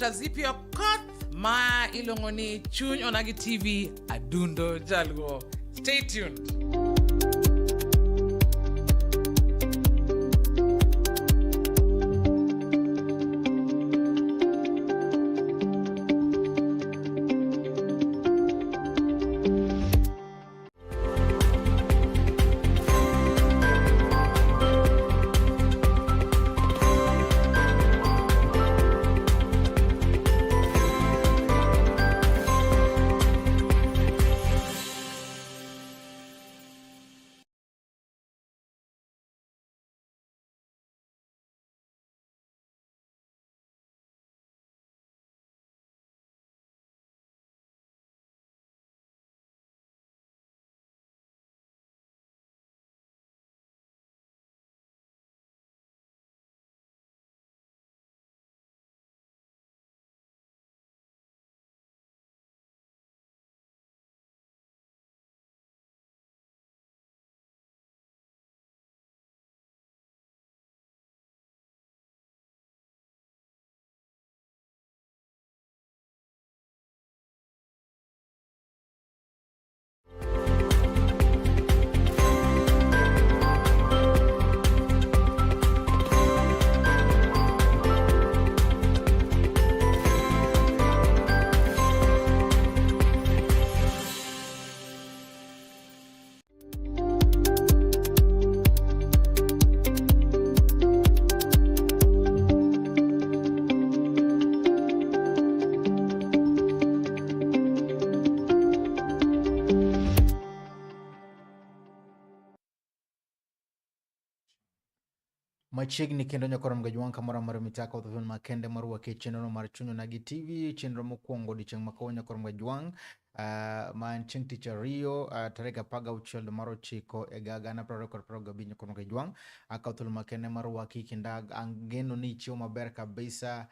Dr. Zipio Koth ma ilongoni Chuny Onagi TV adundo jaluo. Stay tuned. Machiegni kendo nyakoro mgajwang kamora mar mitaka udhuvun makende marua ke chenro mar Chuny Onagi TV chenro mokwongo dichieng makawuono nyakoro mgajwang ma chieng' tich ariyo tarehe 16 mar 9 e gana 2025 nyakoro mgajwang akauthul makende marua kikenda angeno ni chiwo maber kabisa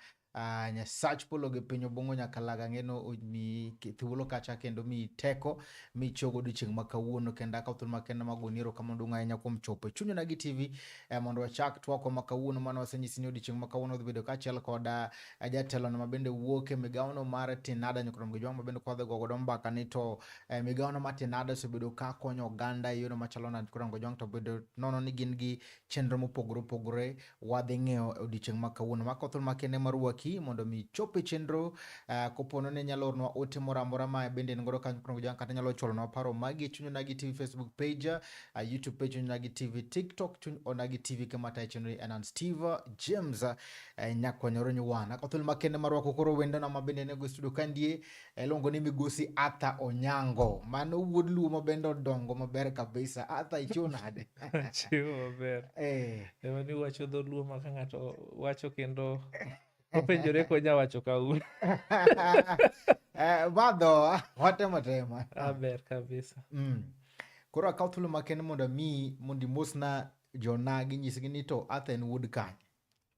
nyasach polo gi piny obongo nyaka laga ngeno mi thuolo kacha kendo mi teko mi chogo dichieng makawuono kenda kauthul makende magoniero kama dunga enya kuom chopo Chuny Onagi TV mondo wachak twako makawuono mano wasenyisi ni dichieng makawuono dhi bedo kachiel koda jatelo no mabende wuok e migawono mar Tinada nyakoro mgajwang mabende kwadho gogo mbaka ni to migawono mar Tinada osebedo ka konyo oganda e yorno machalo nade nyakoro mgajwang to bedo nono ni gin gi chenro mopogore opogore wadhi ng'eyo odiochieng makawuono makauthul makende marua mondo mi chope chenro kopono ne nyalo ornwa ote moramora ma bende ngoro kanyo mgajwang kata nyalo chulonwa paro magi Chuny Onagi TV Facebook page, YouTube page Chuny Onagi TV, TikTok Chuny Onagi TV kama ta chenro enan Steve James nyakonyoro nyuwana kauthul makende marua kokoro wendo na mabende nego studio kandie longo ni migosi Arthur Onyango mano wuod luo mabende odongo maber kabisa. Arthur ichiwo nade? Chiwo maber. Mani wacho dho luo ma ka ng'ato wacho kendo openjore ko nya wacho kaun. Badho watemo. Aber kabisa. Koro akauthul makende mondo mosna jonagi nyisgi ni to Arthur en wuod kanye?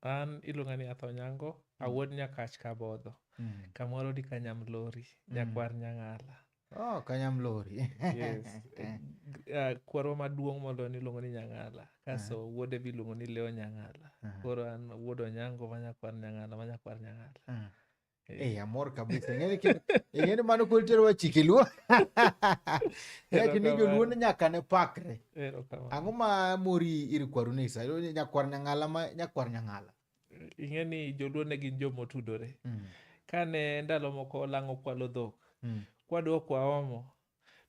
An iluonga ni Arthur Onyango, awuod Nyakach Kabodho. Kamoro di Kanyamlori, nyakwar Nyang'ala. Oh, Kanyamlori. Yes. Kwarwa maduong' molo ni iluongo ni Nyang'ala. Kaso wuode bi iluongo ni Leo Nyang'ala. Koro an wuod Onyango ma nyakwar Nyang'ala. Amor kabisa. Ing'eni mano kultero wa chike luo. Kini joluo nyaka ne pakre. Ang'o ma mori ir kwaru nisa? Nyakwar Nyang'ala ma nyakwar Nyang'ala. Ing'eni joluo ne gin jomotudore. Kane ndalo moko lang'o kwalo dhok. Kwadwa kwa omo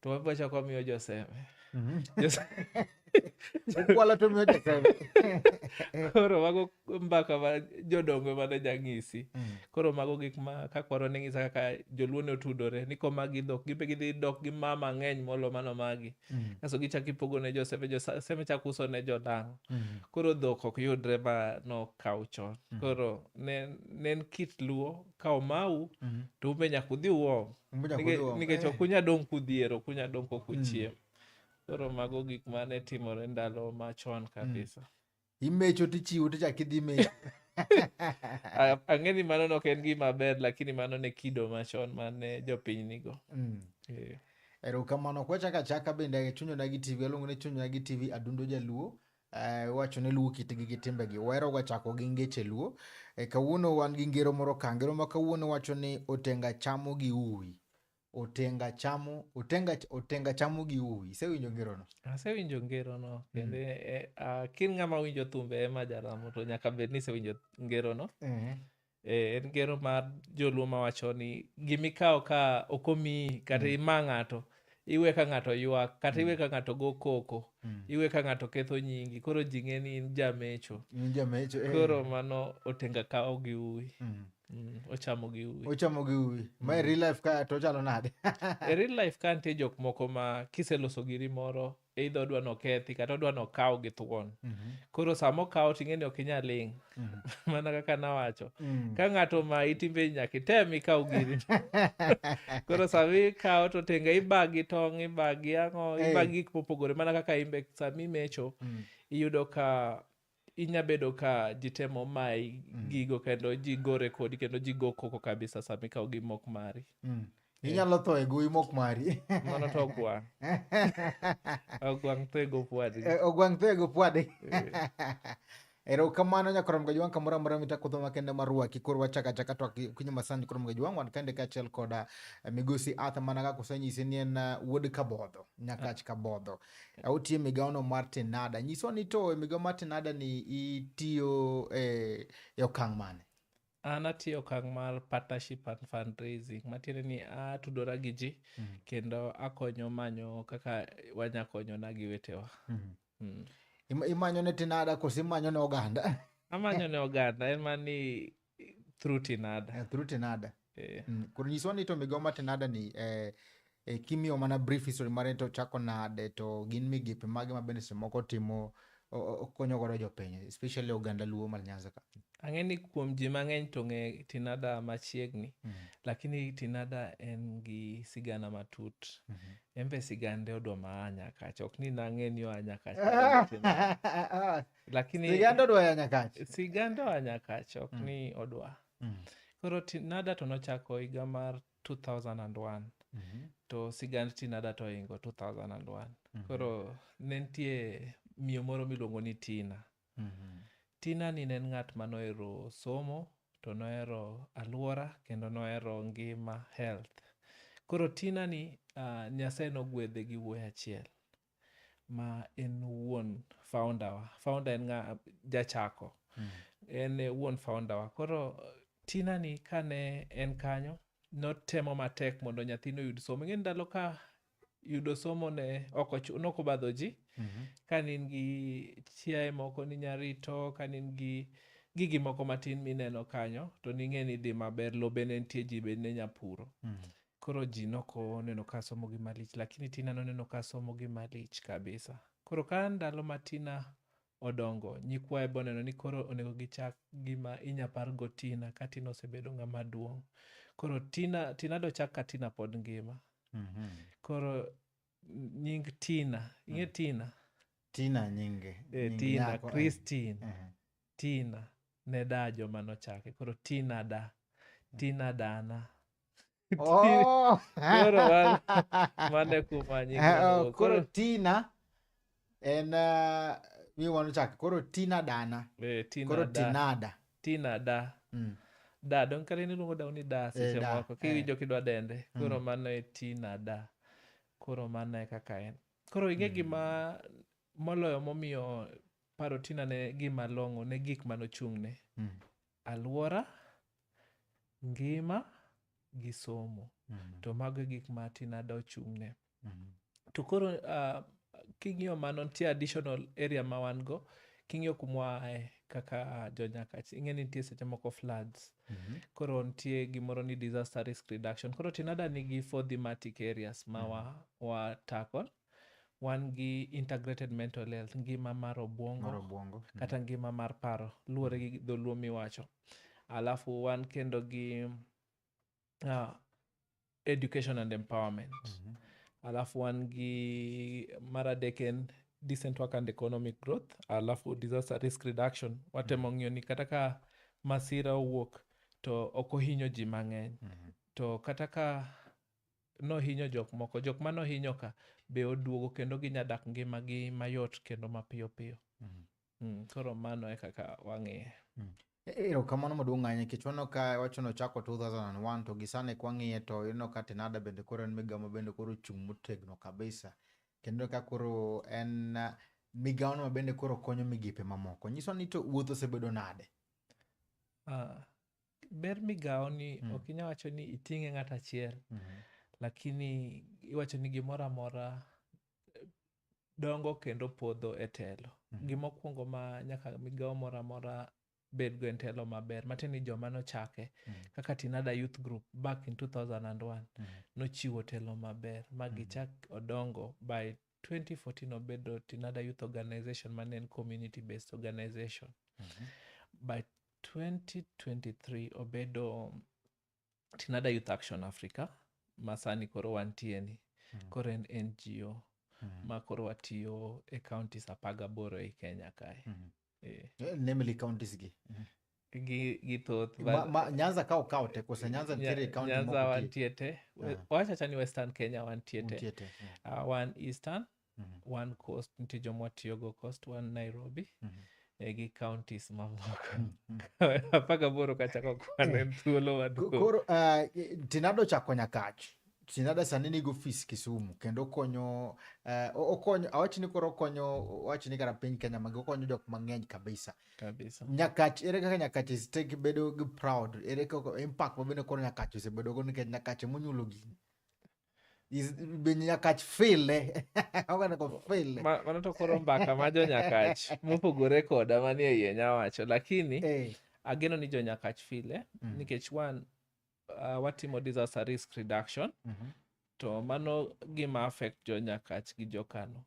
to wabacha kwa miyo joseme. Kwala to miyo joseme. Koro mago mbaka ma jodongo mane jang'isi. Koro mago gik ma ka kwaro ne ng'isa kaka joluo ne otudore ni ko magi dhok gibe gidhi dok gi mama ng'eny molo mano magi. Kaso gichaki pogo ne joseme chak uso ne jodang'. Koro dhok ok yudre ma no kaw chon. Koro nen kit luo ka omau to umbe nyaka udhi uom. Nikech ok unya dong' kudhiero, kunya dong' kokuchiem. Koro mago gik mane timore ndalo machon kabisa. Imecho tichiwo tichak idhi mecho. Ang'eni mano nok en gima ber lakini mano ne kido machon mane jopiny nigo. Erokamano kwachaka bende Chuny Onagi TV aluongo ni Chuny Onagi TV adundo jaluo. Wacho ne luo kitgi gi timbegi wero wachako gi ngeche luo Kawuono wan gi ngero moro ka. Ngero ma kawuono wacho ni otenga chamo gi uwi. Otenga chamo gi uwi. Isewinjo ngero no? Asewinjo ngero no. Kendo kin ng'ama winjo thumbe ema jaramo to nyaka bed ni isewinjo ngero no. En ngero mar joluo mawacho ni gimikawo ka okomi kata ima ng'ato, iwe ka ng'ato ywak, kata iwe ka ng'ato go koko, iwe ka ng'ato ketho nyingi, koro ji ng'e ni in jamecho. Koro mano otenga kawo gi uwi. Ochamo gi uwi. Ma real life ka to chalo nade? E real life ka nitie jok moko ma kiseloso giri moro, either odwa nokethi kata odwa nokaw gi thuon. Koro sama okaw ting'e ni ok inyal ling'. Mana kaka nawacho. Ka ng'ato ma itimbe nyaka item ikaw giri. Koro sama ikaw to otenga ibagi tong', ibagi ang'o, ibagi gik mopogore. Mana kaka imbe sama imecho, iyudo ka inyabedo ka ji temo mai gigo kendo ji gore kodi kendo ji go koko kabisa sama ikaw gi mok mari. Inyalo tho e gowi mok mari. Mano to ogwang'. Ogwang' tho e go pwadi. Ogwang' tho e go pwadi. Erokamano nyakorom gajwang' kamoro amora mitakudho makende marwaki. Koro wachaka chaka to kinyo masani nyakorom gajwang' wan kende kachiel koda migosi Arthur mana kaka osenyisi ni en wuod Kabodho, Nyakach Kabodho. Autie migawono mar Tinada. Nyiswa ni to migawo mar Tinada ni itiyo e okang' mane? An atiyo okang' mar partnership and fundraising. Matiende ni atudora gi ji kendo akonyo manyo kaka wanyakonyona gi wetewa. Imanyo ne Tinada koso imanyo ne oganda? Amanyo ne oganda, en mani through Tinada. Through Tinada. Koro nyiswa ni to migawo mar Tinada ni kimiyo mana brief history mare to chako nade, to gin migepe mage ma bende moko timo konyo godo jopiny, especially oganda luo mar Nyanza ka. Ang'e ni kuom ji mang'eny to ng'e Tinada machiegni, lakini Tinada en gi sigana matut. Embe sigande odwa ma Nyakach, ok ni nang'e ni oa Nyakach. Lakini sigande odwa ya Nyakach. Sigande oa Nyakach, ok ni odwa. Koro Tinada to nochako higa mar 2001. To sigand Tinada to ohingo 2001. Koro ne nitie miyo moro miluongo ni Tina. Tina ni ne ng'at manohero somo, to nohero alwora, kendo nohero ngima, health. Koro Tina ni Nyasaye nogwedhe gi wuoyi achiel ma en wuon founder wa. Founder en jachako. En wuon founder wa. Koro Tina ni kane en kanyo, notemo matek mondo nyathino oyud somo. Ing'e ndalo ka yudo somo ne nokobadho ji. Ka in gi chiaye moko ni nyarito, ka in gi gigi moko matin mineno kanyo, to ning'e ni dhi maber, lobe ne nitie, ji be ne nyapuro. Koro ji noko neno ka somo gi malich, lakini Tina noneno ka somo gi malich kabisa. Koro ka ndalo ma Tina odongo, nyikwaye boneno ni koro onego gichak gima inyapar go Tina ka Tina osebedo ng'ama duong'. Koro Tina dochak ka Tina pod ngima. Koro nying Tina, ing'e Tina? Tina nyinge. Tina, Christine. Tina, ne da joma nochake. Koro Tina da. Tina dana. Oh! Koro mane kuma nyinge. Koro Tina en miwa nochake. Koro Tina dana. Tina koro da. Tinada. Tina da. Da, don kare ni luongo daw ni da seche moko. Kiwinjo kidwa dende. Koro mano e Tina da. Koro mano e kaka en. Koro ing'e gima moloyo momiyo paro Tina ne gima long'o, ne gik manochung'ne. Alwora, ngima, gi somo. To mago e gik ma Tinada ochung'ne. To koro king'iyo mano nitie additional area ma wan go, king'iyo kumwa kaka jo Nyakach, ing'e ni nitie seche moko floods. Koro nitie gimoro ni disaster risk reduction. Koro Tinada nigi 4 thematic areas ma wa tackle. Wan gi integrated mental health, ngima mar obwongo, kata ngima mar paro, luwore gi dholuo miwacho. Alafu wan kendo gi education and empowerment. Alafu wan gi mar adek en decent work and economic growth. Alafu disaster risk reduction, watemo ng'iyo ni kata ka masira owuok to ok ohinyo ji mang'eny. To kata ka nohinyo jok moko, jok manohinyo ka be oduogo kendo ginyadak ngimagi mayot kendo mapiyo piyo. Koro mano e kaka wang'iye. Kamano maduong' ahinya nikech waneno ka wacho nochako 2001 to gisane kwang'iye to ineno ka Tinada bende koro en migao ma bende koro ochung' motegno kabisa, kendo ka koro en migao no bende koro konyo migepe mamoko. Nyiso ni to wuoth osebedo nade? Ber migao ni ok inya wacho ni iting'e ng'at achiel, lakini iwacho ni gimoro amora dongo kendo podho e telo. Gimokwongo ma nyaka migao moro amora bed go en telo maber, matieni joma nochake kaka Tinada Youth Group back in 2001 nochiwo telo maber magichak odongo. By 2014 obedo Tinada Youth Organization mane en community based organization. By 2023 obedo Tinada Youth Action Africa masani koro wantie ni koro en NGO ma koro watiyo e counties 18 ei Kenya kae. Namely counties Gi thoth Nyanza kao te kose Nyanza nitiere county moko Nyanza wantie te, wachacha ni Western Kenya wantie te. One Eastern, one Coast, nitie joma watiyogo Coast, one Nairobi, gi counties mamoko 18 kachako kwano en thuolo maduong'. Koro Tinada ochako Nyakach. Tinada sani nigi ofis Kisumu kendo okonyo awach ni koro okonyo, wach ni kara piny Kenya magi okonyo jok mang'eny kabisa. Nyakach, ere kaka Nyakach stake bedo gi proud, ere kaka impact mabende koro Nyakach osebedo go nikech Nyakach emonyuolo gini. Be Nyakach file ko file mano to koro mbaka ma jo Nyakach mopogore koda manie iye nyawacho, lakini ageno ni jo Nyakach file nikech one watimo disaster risk reduction, to mano gima affect jo Nyakach gi jo Kano.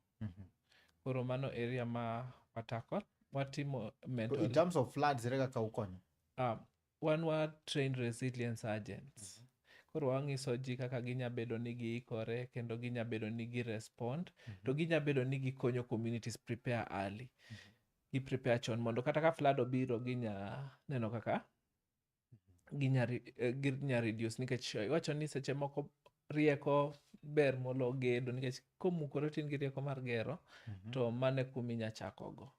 Koro mano area ma watako watimo mental. In terms of floods, ere kaka ukonyo? One word trained resilience agents. Koro wang'iso ji kaka ginya bedo ni giikore kendo ginya bedo ni girespond, to ginya bedo ni gikonyo communities prepare early. Gi prepare chon mondo kata ka flood obiro ginya neno kaka ginya reduce, nikech iwacho ni seche moko rieko ber molo gedo, nikech komukore tin gi rieko mar gero to mane kuminya chakogo.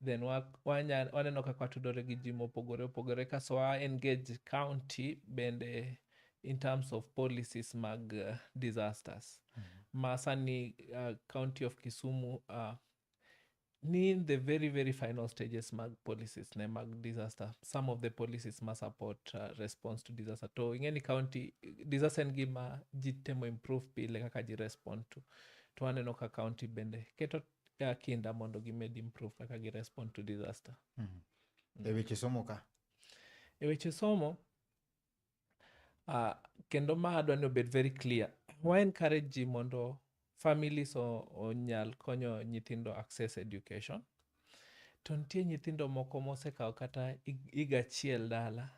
Then waneno kaka watudore gi ji mopogore opogore kaso wa engage county bende in terms of policies mag disasters. Masani county of Kisumu ni in the very very final stages mag policies ne mag disaster. Some of the policies must support response to disaster. To in any county disaster en gima ji temo improve pile kaka ji respond to waneno ka county bende keto kinda mondo gimed improve kaka gi respond to disaster. E weche somo ka? E weche somo kendo ma adwa ni obed very clear, wa encourage ji mondo families onyal konyo nyithindo access education. To nitie nyithindo moko mosekawo kata higa achiel dala,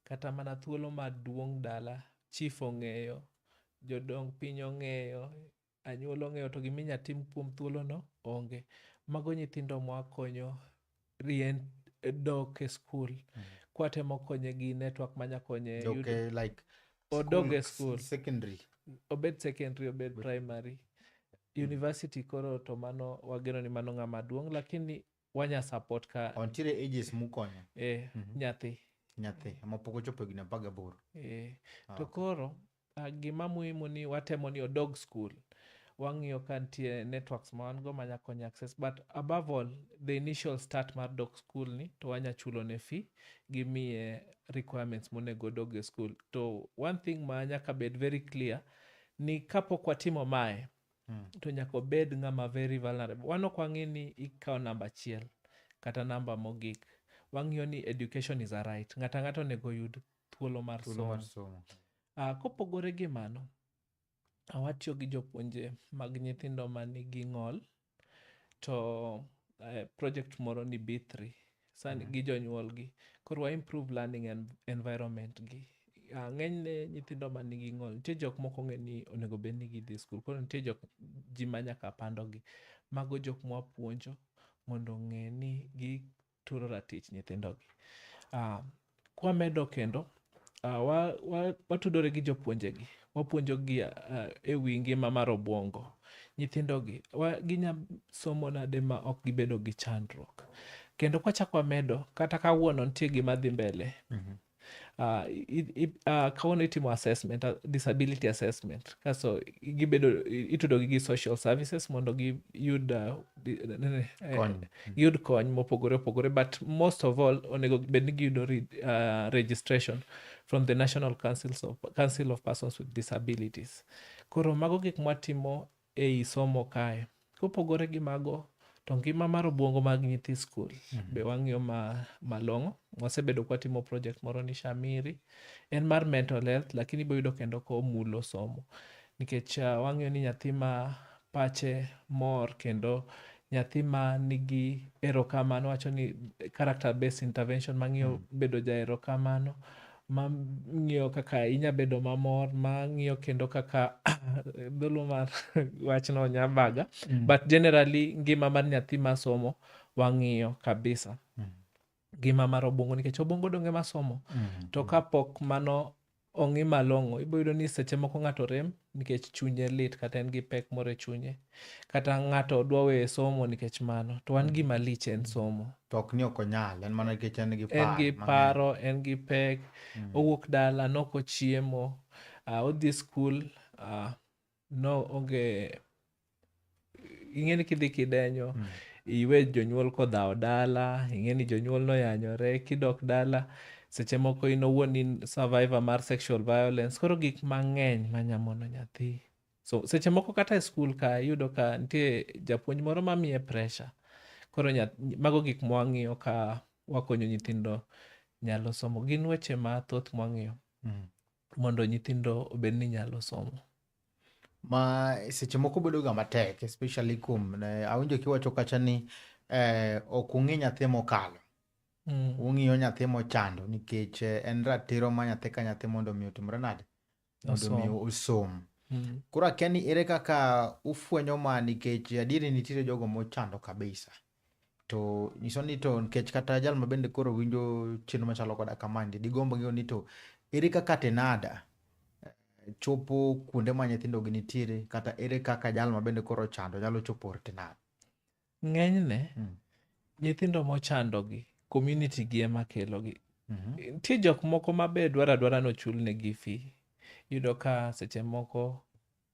kata mana thuolo maduong' dala, chief ong'eyo, jodong piny ong'eyo, anyuola ong'eyo, to giminya tim kuom thuolo no onge. Mago nyithindo mwakonyo dok e school. Kwatemo konye gi network manya konye like odog e school, secondary, obed secondary, obed primary, university. Koro to mano wageno ni mano ng'ama duong', lakini wanya support ka ontiere ages mukonyo nyathi mapok ochopo higni 18. To koro gima muhimu ni watemo ni odog school. Wang'iyo ka nitie networks ma wan go manya konyo access, but above all the initial start mar dog school ni to wanya chulo ne fee gimiye requirements monego dog e school. To one thing ma nyaka bed very clear ni kapok watimo mae to nyaka bed ng'ama very vulnerable. Wano kwang'i ni ikawo namba achiel kata namba mogik. Wang'iyo ni education is a right, ng'ata onego yud thuolo mar somo. Kopogore gi mano, awatiyo gi jopuonje mag nyithindo manigi ng'ol, to project moro ni B3 sani gi jonyuolgi. Koro wa improve learning environment gi. Ng'enyne nyithindo manigi ng'ol, nitie jok moko ng'e ni onego bed ni gidhi skul, koro nitie ji manyaka pandogi. Mago jok mwapuonjo mondo ng'e ni gituro ratich nyithindogi. Kwamedo kendo watudore gi jopuonjegi, wapuonjogi e wi ngima mar obwongo. Nyithindogi ginya somo nade ma ok gibedo gi chandruok, kendo kwachako wamedo kata kawuono nitie gima dhi mbele. Kawuono itimo assessment, disability assessment, kaso itudo gi social services mondo giyud yud kony mopogore opogore, but most of all onego bed ni giyudo registration from the National Council of Persons with Disabilities. Koro mago gik mwatimo ei somo kae. Kopogore gi mago, to ngima mar obwongo mag nyithi skul be wang'iyo malong'o. Wasebedo kwatimo project moro ni Shamiri, en mar mental health, lakini boyudo kendo komulo somo, nikech wang'iyo ni nyathi ma pache mor kendo nyathi ma nigi erokamano, wacho ni character based intervention, mang'iyo bedo ja erokamano, mang'iyo kaka inya bedo mamor, mang'iyo kendo kaka dholo mar wachno nyabaga, but generally ngima mar nyathi masomo wang'iyo kabisa. Ngima mar obwongo, nikech obwongo donge masomo, to kapok mano ong'i malong'o, iboyudo ni seche moko ng'ato rem nikech chunye lit kata en gi pek moro e chunye, kata ng'ato dwa weyo somo nikech mano, to wan gima lich en somo. To ok ni ok onyal, en mana nikech en gi paro, en gi pek, owuok dala, noko chiemo, odhi skul, no onge, ing'eni kidhi kidenyo, iwe jonyuol kodhawo dala, ing'eni jonyuol noyanyore, kidok dala, seche moko in owuon in survivor mar sexual violence, koro gik mang'eny manyamono nyathi. So seche moko kata e skul ka iyudo ka nitie japuonj moro mamiye pressure. Koro mago gik mwang'iyo ka wakonyo nyithindo nyalo somo. Gin weche mathoth mwang'iyo mondo nyithindo obed ni nyalo somo. Ma seche moko bedo ga matek, especially awinjo kiwacho kacha ni ok ung'i nyathi mokalo. Ung'iyo nyathi mochando, nikech en ratiro ma nyathi ka nyathi mondo mi otimre nade, mondo mi osom. Koro akia ni ere kaka ufwenyo ma, nikech adieri nitiere jogo mochando kabisa, to nyiso ni to nikech kata jal ma bende koro winjo chenro machalo koda kamandi digombo ng'eyo ni to ere kaka tenada chopo kuonde ma nyithindo gi nitiere, kata ere kaka jal ma bende koro chando nyalo chopo tenada. Ng'enyne nyithindo mochando gi community gi ema kelo gi. Nitie jok moko mabe dwara nochul negi fee. Yudo ka seche moko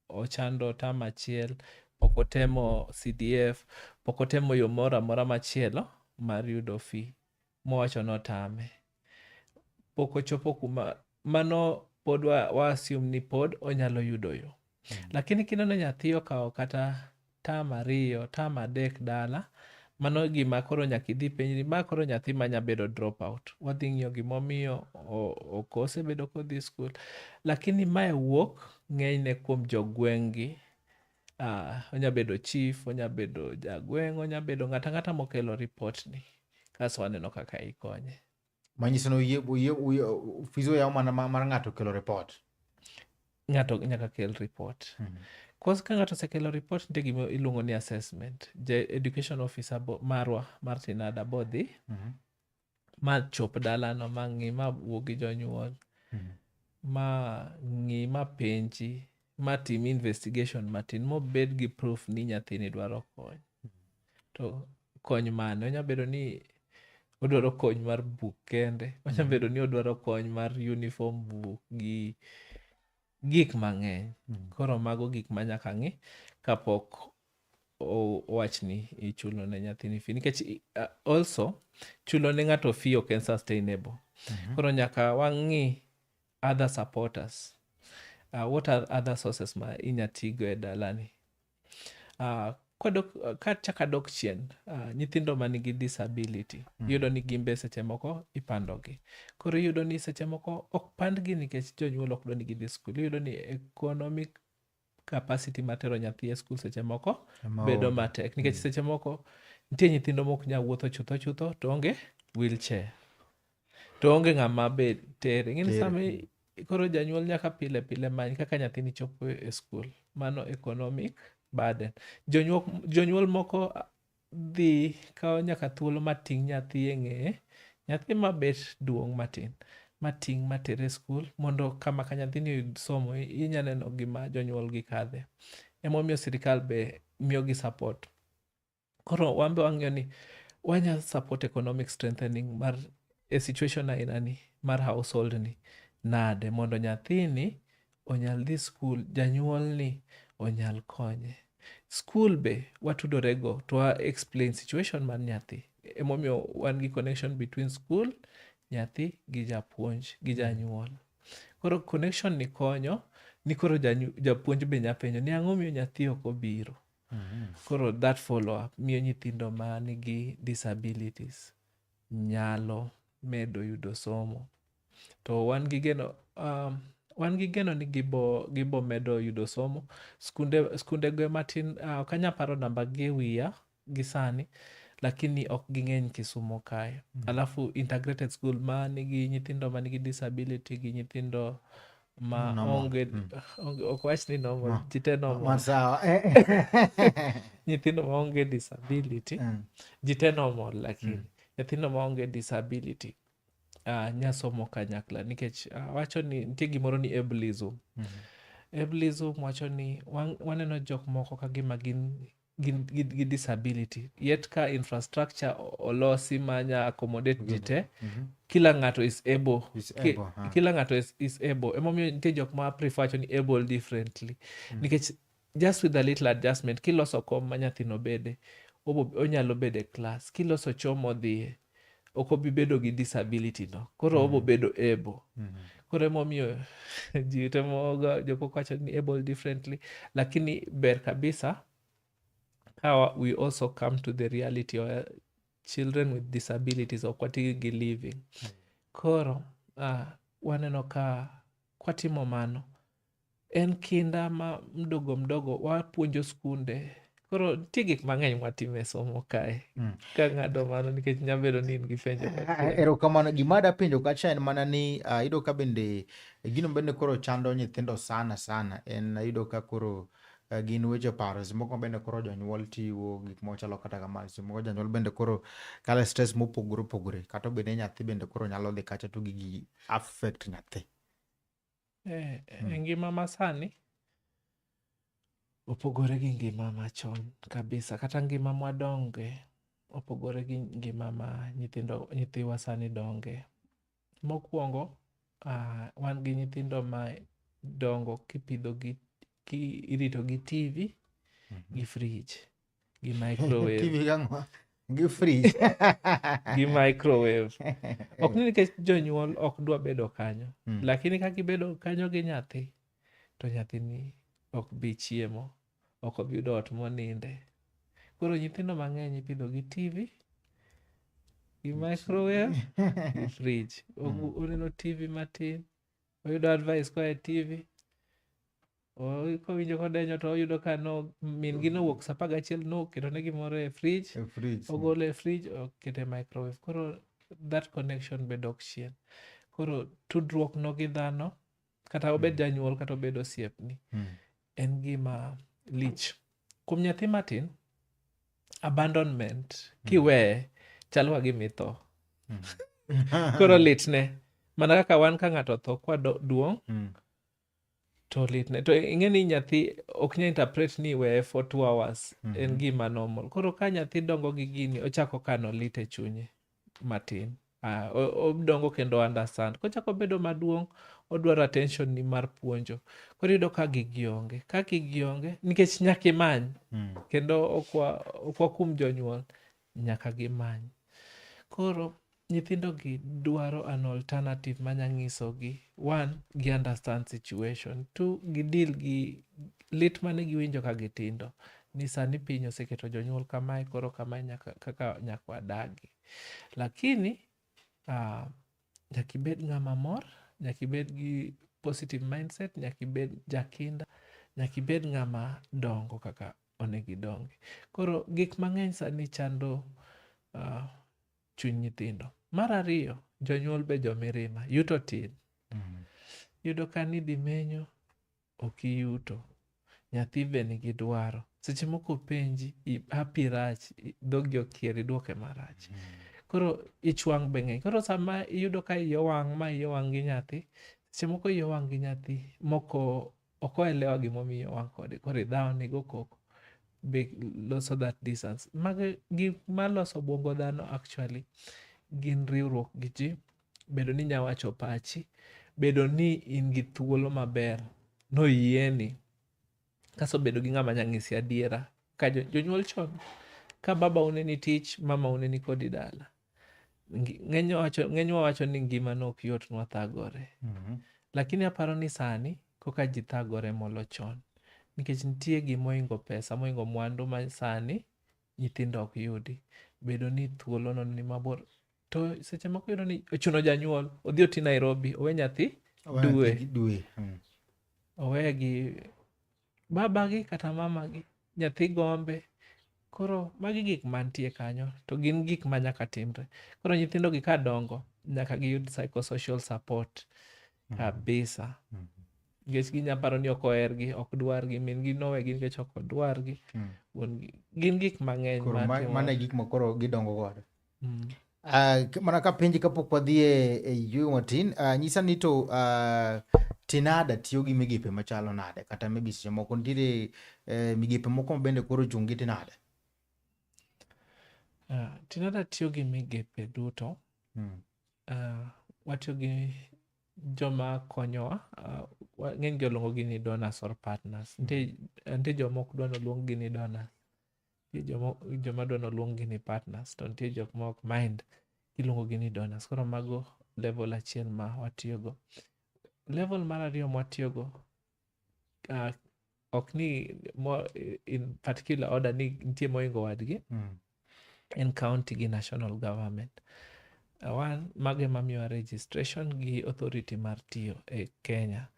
ochando tam achiel, pok otemo CDF, pok otemo yo moro amora machielo mar yudo fee, mowacho notame. Pok ochopo kuma mano pod wa assume ni pod onyalo yudo yo. Lakini kineno nyathi okawo kata tam 2, tam 3 dala, mano gima koro nyaka idhi penjri, ma koro nyathi manya bedo drop out. Wadhi ng'iyo gimomiyo okose bedo kodhi skul. Lakini mae wuok ng'enyne kuom jogweng'gi. Onya bedo chief, onya bedo jagweng', onya bedo ng'ata mokelo report ni. Kaso waneno kaka ikonye. Manyiso no fizo ya mana mar ng'ato kelo report. Ng'ato nyaka kel report. Kos ka ng'ato osekelo report, nitie gima iluongo ni assessment. Education officer marwa mar tenada bodhi ma chop dalano, ma ng'i, ma wuo gi jonyuol, ma ng'i, ma penji, ma tim investigation matin, mobed gi proof ni nyathini dwaro kony. To kony mane? Onya bedo ni odwaro kony mar buk kende, onya bedo ni odwaro kony mar uniform, buk gi gik mang'eny. Koro mago gik ma nyaka ng'i kapok owach ni ichulo ne nyathini fee. Nikech also chulo ne ng'ato fee ok en sustainable. Koro nyaka wang'i other supporters. What are other sources ma inyatigo e dalani? Kachaka dok chien, nyithindo manigi disability, yudo ni gimbe seche moko ipandogi. Koro yudo ni seche moko ok pandgi nikech jonyuol ok dwa ni gidhi skul. Yudo ni economic capacity matero nyathi e skul seche moko bedo matek. Nikech seche moko nitie nyithindo mok nya wuotho chutho to onge wheelchair. To onge ng'ama be tere. Ng'eni sami koro janyuol nyaka pile many kaka nyathini chopo e skul. Mano economic burden. Jonyuol moko dhi kao nyaka thuolo mating' nyathi e ng'eye, nyathi mabet duong' matin, mating' matere skul, mondo kama ka nyathini yud somo, inya neno gima jonyuol gi kadhe. Emomiyo sirikal be miyogi support. Koro wambe wang'iyo ni wanya support economic strengthening mar a situation aina ni mar household ni nade mondo nyathini onyal dhi school, janyuol ni onyal konye. School be watudorego to wa explain situation mar nyathi. Emomiyo wan gi connection between school, nyathi gi japuonj gi janyuol. Koro connection ni konyo ni koro japuonj be nyapenjo ni ang'o miyo nyathi ok obiro. Koro that follow up miyo nyithindo ma nigi disabilities nyalo medo yudo somo. To wan gi geno ni gibo medo yudo somo. Skunde go matin ok anya paro namba gi wiya gi sani, lakini ok ging'eny Kisumo kae. Alafu integrated school ma nigi nyithindo ma nigi disability gi nyithindo ma onge ok wach ni normal, jite normal. Nyithindo ma onge disability, jite normal lakini nyithindo ma onge disability nyasomo kanyakla nikech wacho ni nitie gimoro ni ableism. Ableism wacho ni waneno jok moko ka gima gi disability, yet ka infrastructure olosi manya accommodate jite, kila ng'ato is able. Kila ng'ato is able. Emomiyo nitie jok ma prefer wacho ni able differently. Nikech just with a little adjustment, kiloso kom ma nyathino bede, onyalo bede class. Kiloso chomo dhiye, ok obi bedo gi disability no. Koro obo bedo able. Koro emomiyo ji temo jok wacho ni able differently, lakini ber kabisa how we also come to the reality of children with disabilities ok wati gi living. Koro waneno ka kwatimo mano en kinda ma mdogo wapuonjo skunde. Koro nitie gik mang'eny mwatime somo kae. Ka ng'ado mano nikech nyabedo ni in gi penjo. Erokamano. Gima da penjo kacha en mana ni yudo ka bende gino bende koro chando nyithindo sana en yudo ka koro gin weche paro. Moko bende koro jonyuol tiwo gik machalo kata kamano. Moko jonyuol bende koro kale stress mopogore kata bende nyathi bende koro nyalo dhi kacha to gigi affect nyathi. Ngima masani opogore gi ngima machon kabisa. Kata ngima mwadonge opogore gi ngima ma nyithiwa sani donge. Mokwongo wan gi nyithindo ma dongo kipidhogi, irito gi TV gi fridge gi microwave. TV gang'o? Gi fridge. Gi microwave. Ok ni nikech jonyuol ok dwa bedo kanyo. Lakini ka gibedo kanyo gi nyathi, to nyathini ok bi chiemo, ok obi yudo ot moninde. Koro nyithindo mang'eny ipidho gi TV, gi microwave, gi fridge. Oneno TV matin, oyudo advice koa e TV, kowinjo kodenyo to oyudo ka min gi nowuok sa 11 noketone gimoro e fridge, ogolo e fridge okete microwave. Koro that connection be dok chien. Koro tudruok no gi dhano, kata obed janyuol kata obed osiepni, en gima lich. Kuom nyathi matin, abandonment kiweye chalo gi mitho. Koro litne. Mana kaka wan ka ng'ato tho kwa duong', to litne. To ing'eni nyathi ok nya interpret ni weye for 2 hours. En gima normal. Koro ka nyathi dongo gi gini, ochako kano lit e chunye matin. Odongo kendo understand. Kochako bedo maduong', odwaro attention ni mar puonjo. Koro yudo ka gigi onge. Ka gigi onge, nikech nyaka imany. Kendo ok wakum jonyuol, nyaka gimany. Koro nyithindo gi dwaro an alternative manya ng'isogi. 1, gi understand situation. 2, gi deal gi lit mane giwinjo ka gitindo. Ni sani piny oseketo jonyuol kamae, koro kamae kaka nyaka wadagi. Lakini nyaka ibed ng'ama mor, nyaka ibed gi positive mindset, nyaka ibed jakinda, nyaka ibed ng'ama dongo kaka onego idongi. Koro gik mang'eny sani chando chuny nyithindo. Mar ariyo, jonyuol be jomirima, yuto tin. Yudo ka nidhi menyo, ok iyuto. Nyathi be nigi dwaro. Seche moko penji, hapi rach, dhogi okier, iduoke marach. Koro ich wang' be ng'eny. Koro sama iyudo ka iyo wang' gi nyathi, seche moko iyo wang' gi nyathi moko ok oelewa gimomiyo iyo wang' kode. Koro idhawo ne go koko. loso that distance. Gik maloso obwongo dhano actually gin riwruok gi ji, bedo ni nyawacho pachi, bedo ni in gi thuolo maber, noyieni, kaso bedo gi ng'ama nyang'isi adiera. Ka jonyuol chon, ka baba une ni tich, mama une ni kodi dala. Ng'enywa wacho ni ngima no ok yot, nwathagore. Lakini aparo ni sani koka ji thagore molo chon, nikech nitie gimoingo pesa, moingo mwandu ma sani nyithindo ok yudi. Bedo ni thuolo no ni mabor, to seche moko yudo ni ochuno janyuol odhi oti Nairobi, owe nyathi dwe, owe gi baba gi kata mama gi, nyathi gombe. Koro magi gik mantie kanyo, to gin gik ma nyaka timre. Koro nyithindo gi ka dongo nyaka giyud psychosocial support kabisa. Nikech ginyaparo ni ok ohergi, ok dwargi, min gi nowegi nikech ok odwargi. Gin gik mang'eny. Koro mana gik ma koro gidongo godo. Mana ka penji kapok wadhi e yueyo matin, nyisa ni to tinada tiyo gi migepe machalo nade, kata maybe seche moko nitiere migepe moko bende koro chung' gi tinada. Tinada tiyo gi migepe duto. Watiyo gi joma konyowa, ng'eny gi oluongo gi ni donors or partners. Nitie joma ok dwa noluong gi ni donors, joma dwa noluong gi ni partners, to nitie jok ma ok mind iluongo gi ni donors. Koro mago level achiel ma watiyogo. Level mar ariyo ma watiyogo, ok ni in particular order ni nitie moingo wadgi, en county gi national government. One, mago ema miyowa registration gi authority mar tiyo e Kenya.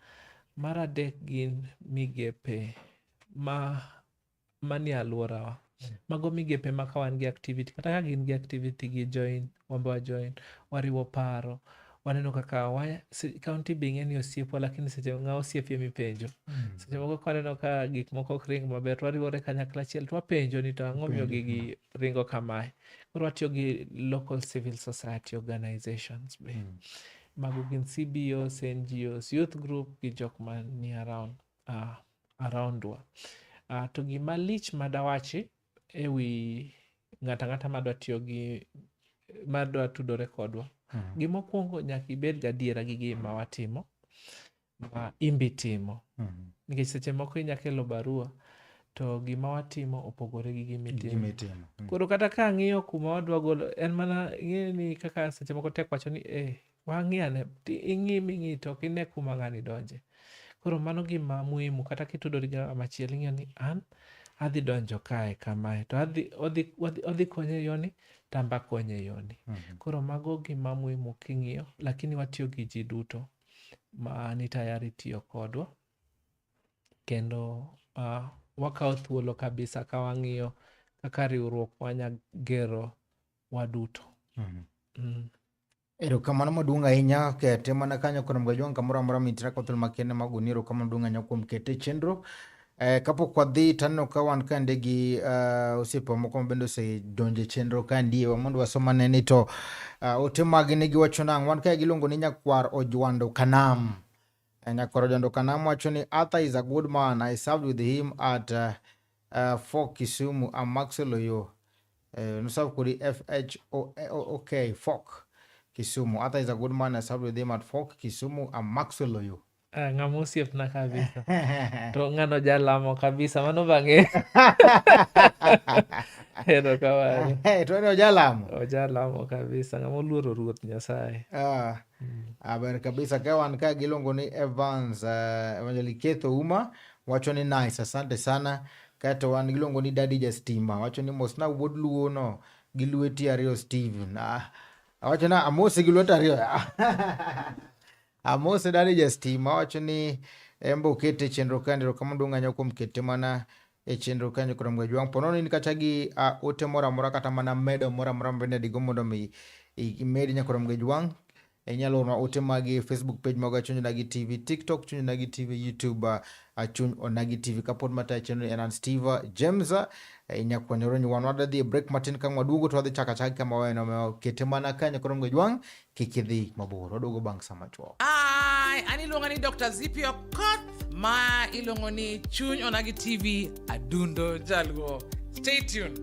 Mar adek gin migepe manie alworawa. Mago migepe ma ka wan gi activity, kata ka gin gi activity gi join, wambe join, wariwo paro, waneno kaka county be ng'eni osiepwa, lakini seche ng'a osiepie mipenjo. Seche moko kwaneno ka gik moko ok ring maber, wariwore kanyakla achiel, twapenjo ni to ang'o miyo gigi ringo kamae. Koro watiyo gi local civil society organizations be. Mago gin CBOs, NGOs, youth group gi jok ma ni around wa. To gima lich madawachi ewi ng'ata madwa tiyo gi, madwa tudore kodwa. Gimokwongo nyaka ibed gadiera gi gima watimo, ma imbi timo. Nikech seche moko inyakelo barua, to gima watimo opogore gi gimitimo. Koro kata ka ng'iyo kuma wadwa golo, en mana ng'e ni kaka seche moko tek wacho ni wang'iane, ing'i to kine kuma ng'ani donje. Koro mano gima muhimu, kata kitudori ga machielo ing'e ni an adhi donjo kae kamae, to odhi konye yoni, tamba konye yoni. Koro mago gima muhimu king'iyo, lakini watiyo gi ji duto ma ni tayari tiyo kodwa. Kendo wakawo thuolo kabisa ka wang'iyo kaka riwruok wanya gero waduto. Erokamano maduong' ahinya kete mana kanyo kono Mgajwang' kamoro amora mitira ko thuolo makende magoni. Erokamano maduong' ahinya kuom kete chenro. Kapok wadhi taneno ka wan kande gi osiepe moko bende osedonjo e chenro kandie, mondo wasomane ni to ote mag ne giwacho nang'o. Wan kae giluongo ni Nyakwar Ojwando Kanam. Nyakwar Ojwando Kanam wacho ni Arthur is a good man. I served with him at Fork Kisumu and Maxwell Oyo. Nusafu kuri FHOK Fork Kisumu. Arthur is a good man. I served with him at Fork Kisumu and Maxwell Oyo. Ng'amo osiepna kabisa. To ng'ano jalamo kabisa, mano bang'e. Hero kawari. To ne ojalamo? Ojalamo kabisa, ng'amo luoro Ruoth Nyasaye. Aber kabisa. Ka wan ka gilongo ni Evans Evangeline Ketho Uma, wacho ni nice, asante sana. Kato wan gilongo ni Daddy Justima, wacho ni mosna wuod luo no gi lweti ariyo Steven. Wacho na amosi gi lweti ariyo. Amose Daddy Justima wacho ni embo kete chenro kandiro kama dunga nyoko mkete mana e chenro kanyo kwa Mgajwang'. Ponono ni kachagi ote mora kata mana medo mora mbende digo mondo mi imedi nyakora Mgajwang'. Nyalo na ote magi Facebook page maga Chuny Onagi TV, TikTok Chuny Onagi TV, YouTube Chuny Onagi TV. Kapod mata channel enan Steve James nyakwanyoro nyuwan wadadhi break matin kama wadugo to wadhi chaka kama weno kete mana kanya kwa Mgajwang' kikidhi maboro wadugo bang sama chuo. Ani luonga ni Dr. Zipio Koth ma iluongo ni Chuny Onagi TV Adundo Jaluo. Stay tuned.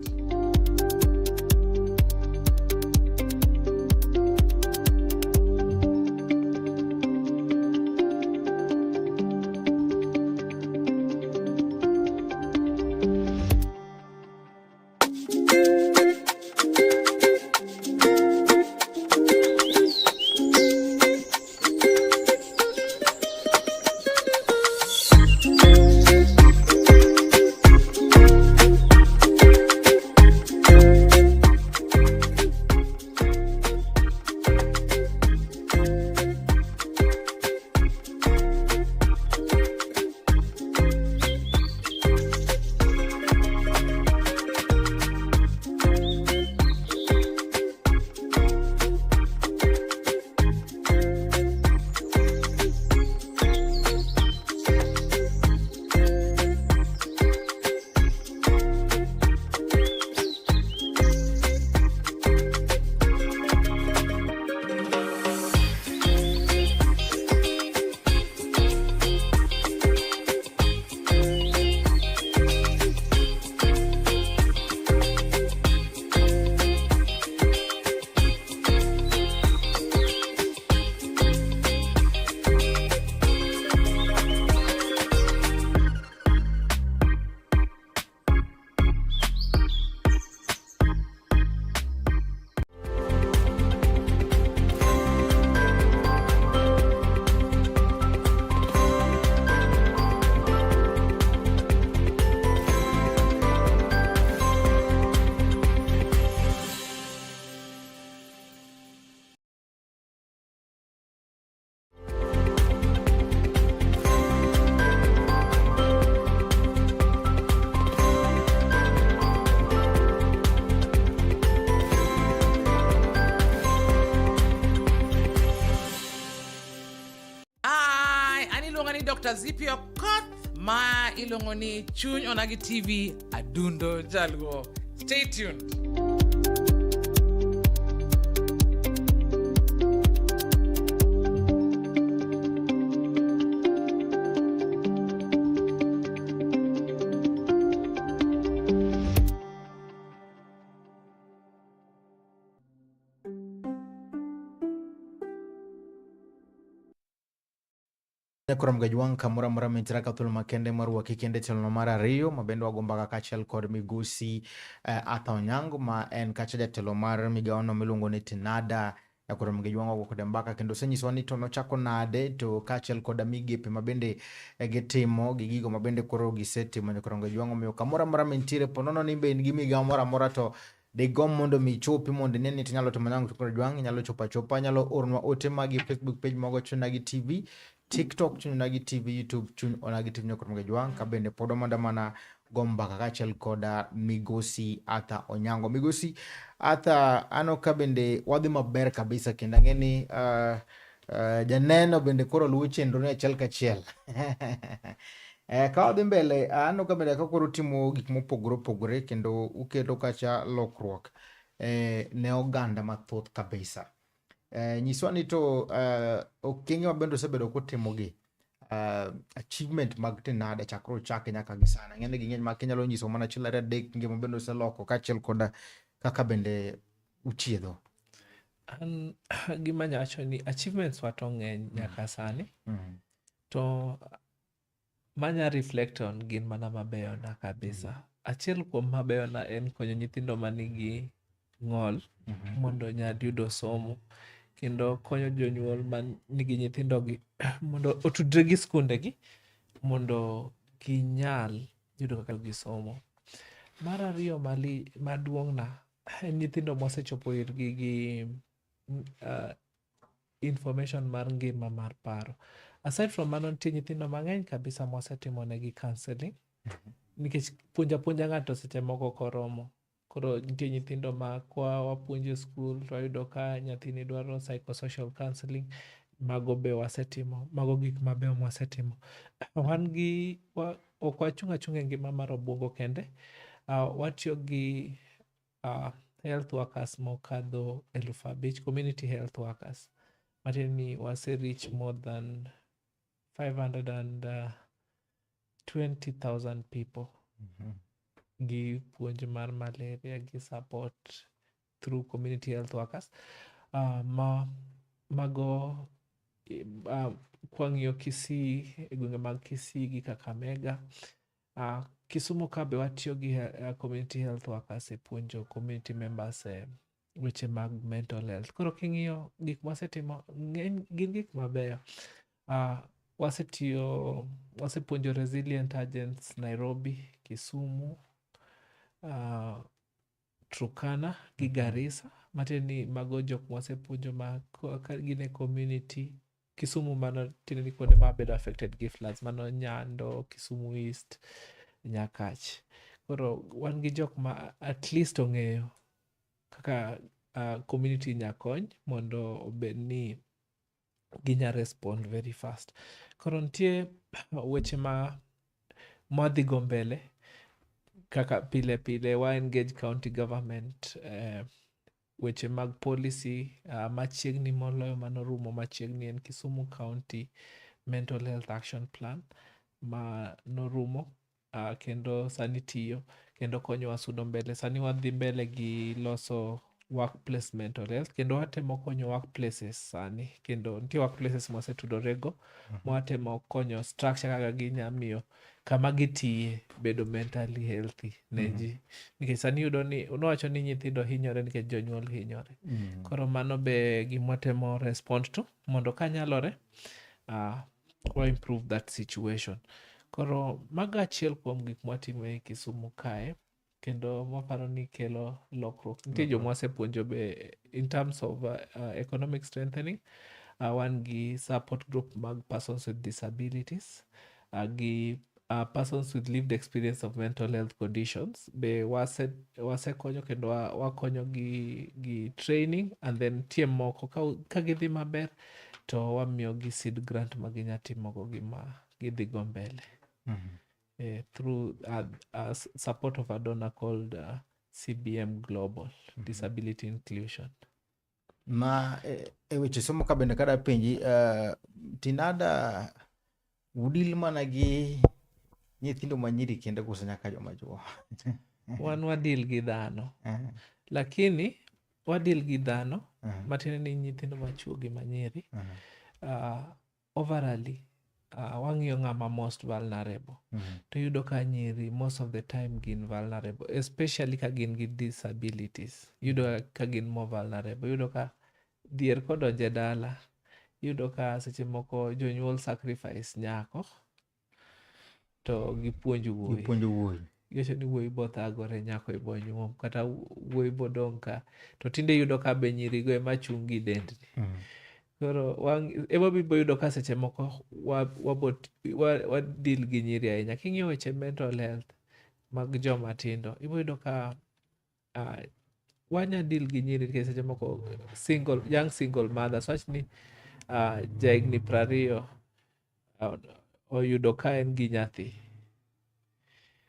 Dr. Zippy Okoth ma iluongo ni Chuny Onagi TV Adundo Jaluo. Stay tuned. Kurom gajwang kamura mura mintiraka thul makende maru wakikende chalo mara Rio mabendo wagombaka kachel kod Migosi Arthur Onyango ma en kachaja telo mar migaono milungo ni Tinada ya kurom gajwang wako kodembaka kendo senyiswa ni to nochako nade to kachel kod migepe mabende gitimo gigigo mabende koro gisetimo ne kurom gajwang omiyo kamura mura mintire ponono ni be ngi migao mora to de gom mondo mi chopi mondo neni tinyalo timo nango kurom gajwang nyalo chopa nyalo ornwa ote magi Facebook page mogo Chuny Onagi TV, TikTok Chuny Onagi TV, YouTube Chuny Onagi TV nyokor mga juang kabende podo mandamana gomba kakachel koda Migosi Arthur Onyango. Migosi Arthur ano kabende wadhi maber kabisa kenda ngeni janeno bende koro luwe chenro ni achiel kachiel. Ka wadhi mbele ano kabende kakoro timo gik mopogore kendo uketo kacha lokruok ne oganda mathoth kabisa. Nyiswa ni to okenge mabende osebedo kotimogi achievement mag Tinada chakro chake nyaka gisana ng'eny gi ng'eny ma kinyalo nyiso mana achiel ariyo adek ngima bende oseloko kaachiel koda kaka bende uchiedho. An gima nyacho ni achievements wato ng'eny nyaka sani to manya reflect on gin mana mabeyo na kabisa. Achiel kuom mabeyo na en konyo nyithindo manigi ng'ol mondo nyadi yudo somo kendo konyo jonyuol man nigi nyithindo gi mondo otudre gi skunde gi mondo ginyal yudo kaka gisomo. Mar ariyo maduong' na en nyithindo mosechopo irgi gi information mar ngima mar paro. Aside from mano nitie nyithindo mang'eny kabisa mosetimo negi counseling nikech puonja ng'ato seche moko koromo. Koro nitie nyithindo ma kwa wapuonjo skul to wayudo ka nyathini dwaro psychosocial counseling, mago be wasetimo, mago gik mabeyo mwasetimo. Wan gi ok wachung' achung' e ngima mar obuongo kende, watiyo gi health workers mokadho 5,000 community health workers. Matiende ni wase reach more than 500 and 20,000 people gi puonj mar malaria gi support through community health workers. Mago kwang'iyo Kisii, e gwenge mag Kisii gi Kakamega. Kisumu ka be watiyo gi community health workers e puonjo community members weche mag mental health. Koro king'iyo gik mwasetimo gin gik mabeyo. Wasepuonjo resilient agents Nairobi, Kisumu, Turkana gi Garissa. Matiende ni mago jok mwasepuonjo ka gin e community. Kisumu mano tiende ni kuonde mabedo affected gi floods, mano Nyando, Kisumu East, Nyakach. Koro wan gi jok ma at least ong'eyo kaka community nyakony mondo obed ni ginya respond very fast. Koro nitie weche mwadhi go mbele kaka pile pile wa engage county government weche mag policy machiegni moloyo manorumo machiegni en Kisumu County Mental Health Action Plan manorumo kendo sani tiyo kendo konyowa sudo mbele. Sani wadhi mbele gi loso workplace mental health kendo watemo konyo workplaces sani, kendo nitie workplaces mwasetudorego mwatemo konyo structure kaka ginyamiyo kama gitiye bedo mentally healthy ne ji. Nikech sani yudo ni unowacho ni nyithindo hinyore nikech jonyuol hinyore. Koro mano be gimwatemo respond to mondo kanyalore wa improve that situation. Koro mago achiel kuom gik mwatimo e Kisumu kae kendo mwaparo ni kelo lokruok. Nitie jo mwasepuonjo be in terms of economic strengthening. Wan gi support group mag persons with disabilities gi persons with lived experience of mental health conditions. Be wasekonyo kendo wakonyo gi training, and then tie moko ka gidhi maber to wamiyo gi seed grant maginyatimogo gima gidhi go mbele. Through support of a donor called CBM Global Disability Inclusion. Ma e weche somo ka bende kada penji tinada udil mana gi nyithindo manyiri kendo koso nyaka joma chuo? Wan wadil gi dhano. Lakini wadil gi dhano matiende ni nyithindo machuo gi manyiri. Overally wang'iyo ng'ama most vulnerable. To yudo ka nyiri most of the time gin vulnerable, especially ka gin gi disabilities. Yudo ka gin more vulnerable. Yudo ka dhier kodonje dala, yudo ka seche moko jonyuol sacrifice nyako to gipuonjo wuoyi. Giwacho ni wuoyi bothagore, nyako ibo nyuom, kata wuoyi bodong' ka. To tinde yudo ka be nyirigo ema chung' gi dendni. Koro emo yudo ka seche moko wadil gi nyiri ahinya. King'iyo weche mental health mag joma tindo, yudo ka wanya deal gi nyiri nikech seche moko young single mothers, wach ni jahigni 20 oyudo ka en gi nyathi.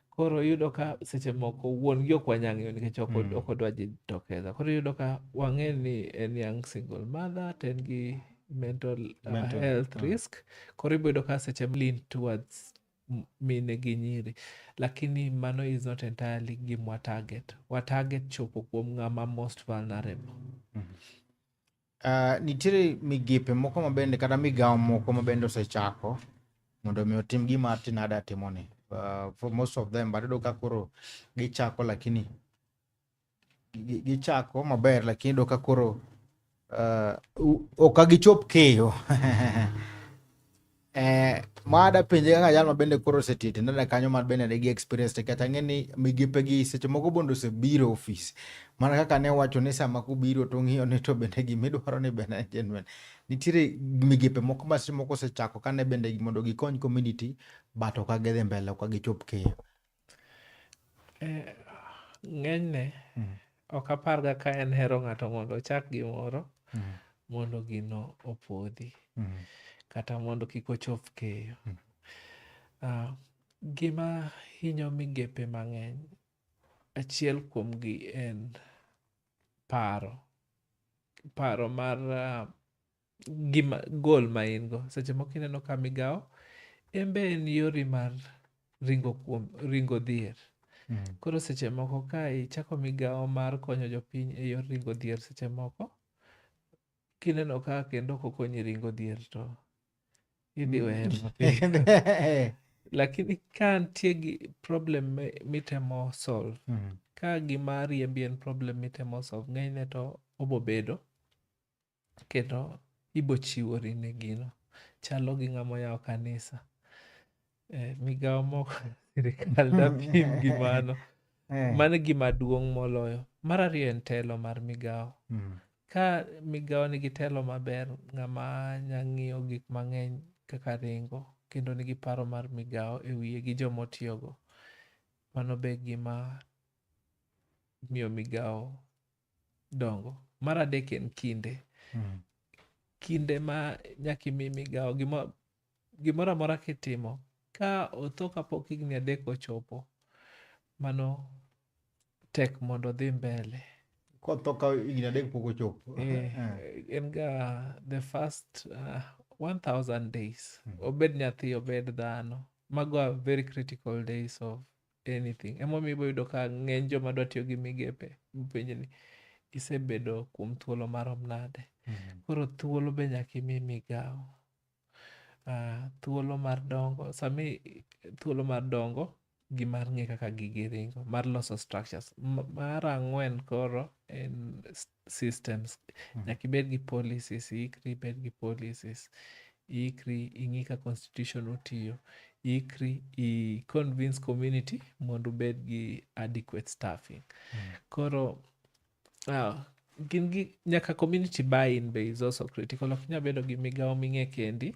Koro yudo ka seche moko wuon gi ok wanyang'eyo nikech ok odwa jitokeza. Koro yudo ka wang'e ni en young single mother to en gi mental health risk. Koro yudo ka seche lean towards mine gi nyiri. Lakini mano is not entirely gima target chopo kuom ng'ama most vulnerable. Nitiere migepe moko mabende kata migawo moko mabende osechako mondo mi otim gima tinada timoni. For most of them, but iyudo ka koro gichako lakini gichako maber, lakini iyudo ka koro ok gichop keyo. Mada penje kaka jal mabende koro osetiti nada kanyo mar bende nigi experience te kata ng'eni migepe gi seche moko bondo osebiro office mana kaka ne wacho ni sama kubiro to ng'iyo ni to bende gimidwaro ni bende genuine. Nitiere migepe moko ma seche moko osechako kane bende mondo gikony community but ok gidhi mbele, ok gichop keyo. Ng'enyne ok aparga ka en hero ng'ato mondo ochak gimoro mondo gino opodhi kata mondo kik ochop keyo. Gima hinyo migepe mang'eny, achiel kuom gi en paro mar gima goal ma in go. Seche moko ineno ka migawo embe en yori mar ringo dhier. Koro seche moko ka ichako migawo mar konyo jopiny e yor ringo dhier, seche moko kineno ka kendo ok okonyi ringo dhier to idhi wer mapiyo. Lakini ka nitie gi problem mitemo solve, ka gima riembi en problem mitemo solve, ng'enyne to obobedo kendo ibochiwori ne gino. Chalo gi ng'ama oyawo kanisa. Migawo moko sirikal da pim gi mano. Mano e gima duong' moloyo. Mar ariyo en telo mar migawo. Ka migawo nigi telo maber, ng'ama nya ng'iyo gik mang'eny kaka ringo, kendo nigi paro mar migawo e wiye gi jomotiyogo, mano be gima miyo migawo dongo. Mar adek en kinde. Kinde ma nyaka imi migawo, gimoro amora kitimo, ka otho kapok higni 3 ochopo, mano tek mondo dhi mbele. Kotho ka higni 3 pok ochopo. En ga the first 1000 days. Obed nyathi, obed dhano. Mago are very critical days of anything. Emomiyo iboyudo ka ng'eny joma dwa tiyo gi migepe penjo ni isebedo kuom thuolo marom nade. Koro thuolo be nyaka imi migawo. Thuolo mar dongo, thuolo mar dongo gi mar ng'e kaka gigi ringo, mar loso structures. Mar 4 koro en systems. Nyaka ibed gi policies, ikri ibed gi policies. Ikri ing'i ka constitution otiyo. Ikri i-convince community mondo ubed gi adequate staffing. Koro nyaka community buy-in be is also critical. Ok nya bedo gi migawo ming'e kendi.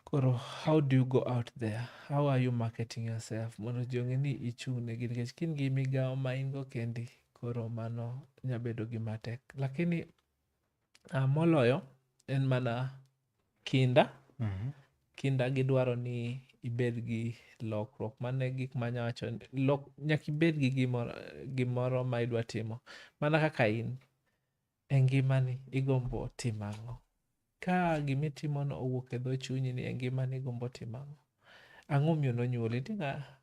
Koro how do you go out there? How are you marketing yourself? Mondo ji ong'e ni ichung' negi, nikech kin gi migawo ma in go kendi, koro mano nya bedo gima tek. Lakini moloyo en mana kinda. Kinda gidwaro ni ibed gi lokruok. Mano e gik manya wacho. Nyaka ibed gi gimoro ma idwa timo. Mana kaka in e ngimani igombo timo ang'o. Ka gimitimono owuok e dho chunyi ni e ngimani igombo timo ang'o. Ang'o miyo nonyuoli? Nitie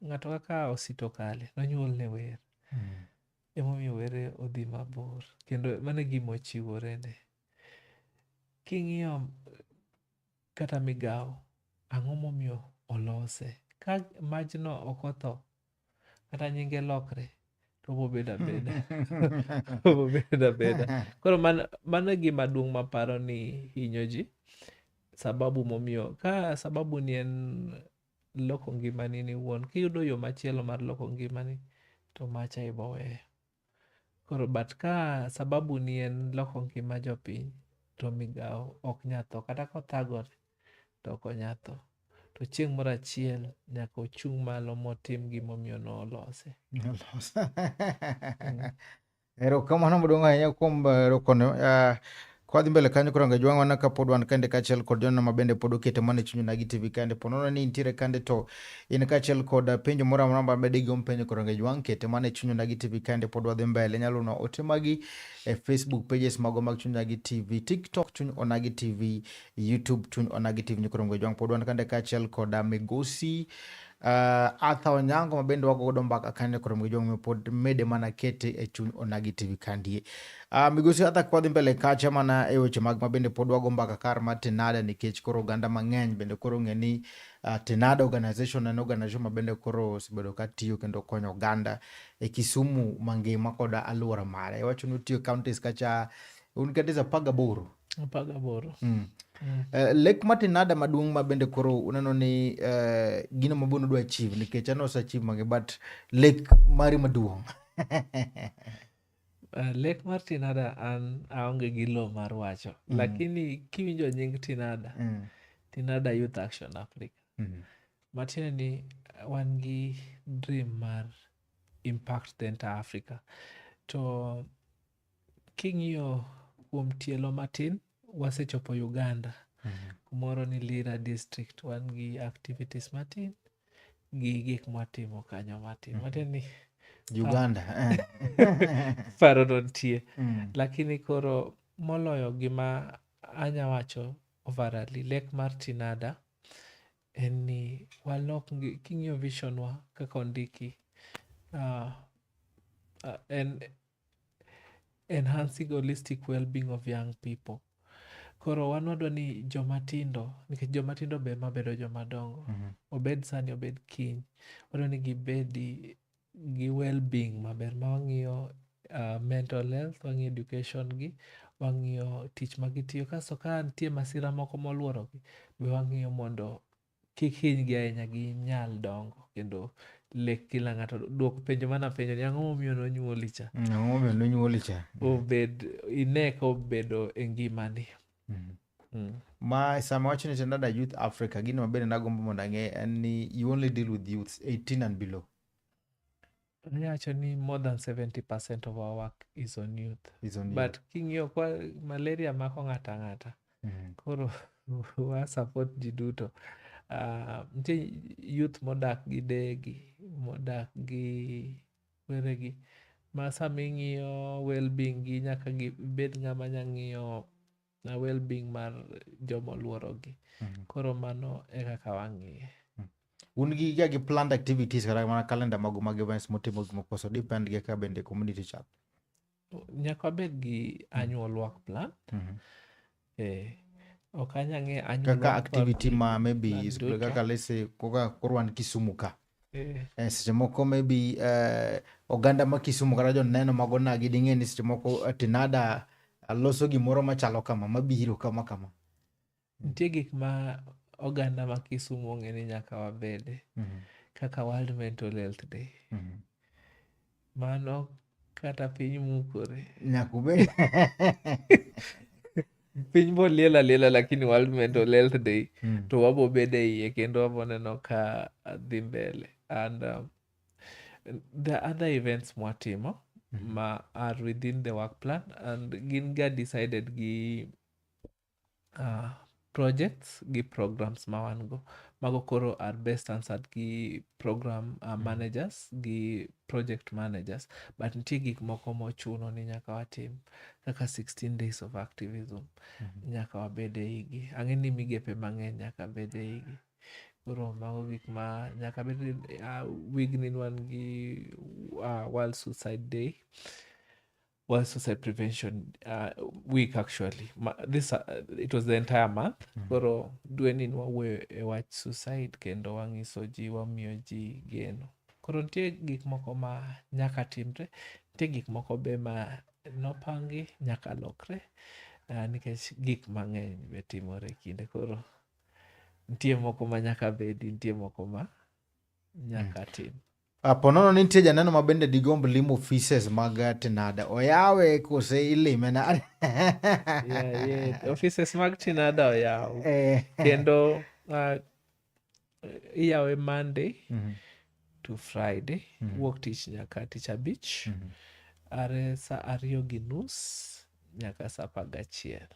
ng'ato kaka Osito Kale, nonyuol ne wer. Emomiyo were odhi mabor. Kendo mano e gima ochiwore ne. King'iyo kata migawo, ang'o momiyo olose? Ka majno ok otho, kata nyinge lokre, to obobedo abeda. Koro mano e gima duong' maparo ni hinyo ji. Sababu momiyo, ka sababu ni en loko ngimani ni wuon, kiyudo yo machielo mar loko ngimani, to macha iboweyo. Koro but ka sababu ni en loko ngima jopiny, to migawo ok nya tho. Kata kothagore, to ok onya tho. To chieng' moro achiel nyaka ochung' malo motim gimomiyo nolose. Erokamano maduong' ahinya kuom rokono. Kwadhi mbele kanyo koro ngajwang' wana ka pod wan kande kachiel kod jono ma bende pod okete mana chunyu Nagi TV kande. Ponono ni intiere kande to in kachiel kod penjo moro amora ma bende igombo penjo koro ngajwang' kete mana chunyu Nagi TV kande pod wadhi mbele. Nyalo no ote magi e Facebook pages mago mag chunyu Nagi TV, TikTok chunyu Onagi TV, YouTube chunyu Onagi TV koro ngajwang' pod wan kande kachiel kod Migosi Arthur Onyango mabende wako godo mbaka kande koro ngajwang' pod mede mana kete e chunyu Onagi TV kandie. Migosi Arthur kwadhi mbele kacha mana e weche mag mabende pod wago mbaka kar ma Tenada nikech koro oganda mang'eny bende koro ng'eni Tenada organization en organization mabende koro osebedo ka tiyo kendo konyo oganda e Kisumu mangima kod alwora mare. Iwacho ni utiyo counties kacha un counties 18. 18. Lek ma Tenada maduong' ma bende koro uneno ni gino mabuno dwa achieve nikech ano osachieve mange but lek mari maduong'. Lek mar Tenada an aonge gi lo mar wacho. Lakini kiwinjo nying Tenada, Tenada Youth Action Africa. Matiende ni wan gi dream mar impact the entire Africa. To king'iyo kuom tielo matin, wasechopo Uganda. Kumoro ni Lira district, wan gi activities matin, gi gik mwatimo kanyo matin. Matiende ni Uganda. Paro dontie. Lakini koro moloyo gima anya wacho overall, lek mar Tenada en ni walok king'iyo vision wa kaka ondiki enhancing holistic well-being of young people. Koro wan wadwa ni jomatindo, nikech jomatindo be mabedo jomadongo, obed sani obed kiny, wadwa ni gibed gi well-being maber, ma wang'iyo mental health, wang'iyo education gi, wang'iyo tich magitiyo, kasto ka nitie masira moko moluorogi be wang'iyo mondo kik hinygi ahinya ginyal dongo, kendo lek kila ng'ato duok penjo mana penjo ni ang'o momiyo nonyuoli cha, Ang'o momiyo nonyuoli cha? obed ine ka obedo e ngimani. Ma sama wacho ni Tenada Youth Africa, gino mabende nagombo mondo ang'e en ni you only deal with youths 18 and below. Nyacho ni more than 70% of our work is on youth. But king'iyo kwa malaria mako ng'ata ng'ata. Koro wa support ji duto. Nitie youth modak gi degi, modak gi weregi. Ma sama ing'iyo well-being gi nyaka gibed ng'ama nyang'iyo well-being mar jomoluorogi. Koro mano e kaka wang'iye. Un gi planned activities kata mana calendar mago mag events motimo gik moko, so depend gi ka bende community chat. Nyaka wabed gi annual work plan. Ok anyang'e annual kaka work activity plan ma maybe kaka let's say koka korwan Kisumu ka. Seche moko maybe oganda ma Kisumu kata joneno mago nagi ding'e ni seche moko Tenada loso gimoro machalo kama mabiro kama. Nitie gik ma oganda ma Kisumu ong'e ni nyaka wabede, kaka World Mental Health Day. Mano kata piny mukore. Nyakubed. Piny boliel aliela lakini World Mental Health Day to wabo bede iye kendo wabo neno ka dhi mbele. And the other events mwatimo ma are within the work plan and gin ga decided gi projects gi programs ma wan go. Mago koro are best answered gi program managers gi project managers. But nitie gik moko mochuno ni nyaka watim kaka 16 days of activism. Nyaka wabede igi. Ang'e ni migepe mang'eny nyaka bede igi. Koro mago gik ma nyaka bede wigni wan gi World Suicide Day. World Suicide Prevention Week actually. It was the entire month. Koro dweni nwawuoyo e wach suicide kendo wang'iso ji, wamiyo ji geno. Koro nitie gik moko ma nyaka timre, nitie gik moko be ma nopangi nyaka lokre, nikech gik mang'eny be timore kinde. Koro nitie moko ma nyaka bedi, nitie moko ma nyaka tim. Ponono ni nitie janeno ma bende digomb limo offices mag Tenada. Oyawe kose ilime na? Offices mag Tenada oyaw. Kendo iyawe Monday to Friday. Wuok tich nyaka tich abich. Are sa 2:30 nyaka sa 11.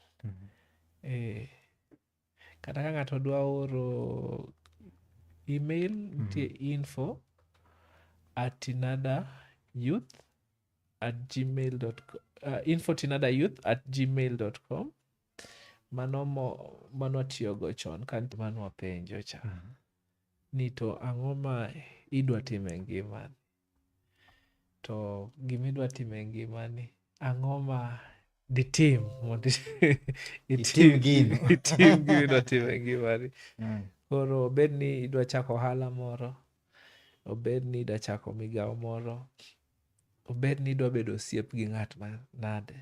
Kata ka ng'ato dwa oro email, nitie info@tenadayouth@gmail.com. Mano tiyogo chon kanto mano wapenjo cha. Ni to ang'o ma idwa time ngimani? To gimidwa time ngimani, ang'o ma ditim mondo itim gino. Itim gino time ngimani. Koro obed ni idwa chako ohala moro, obed ni idwa chako migawo moro, obed ni idwa bedo osiep gi ng'at ma nade,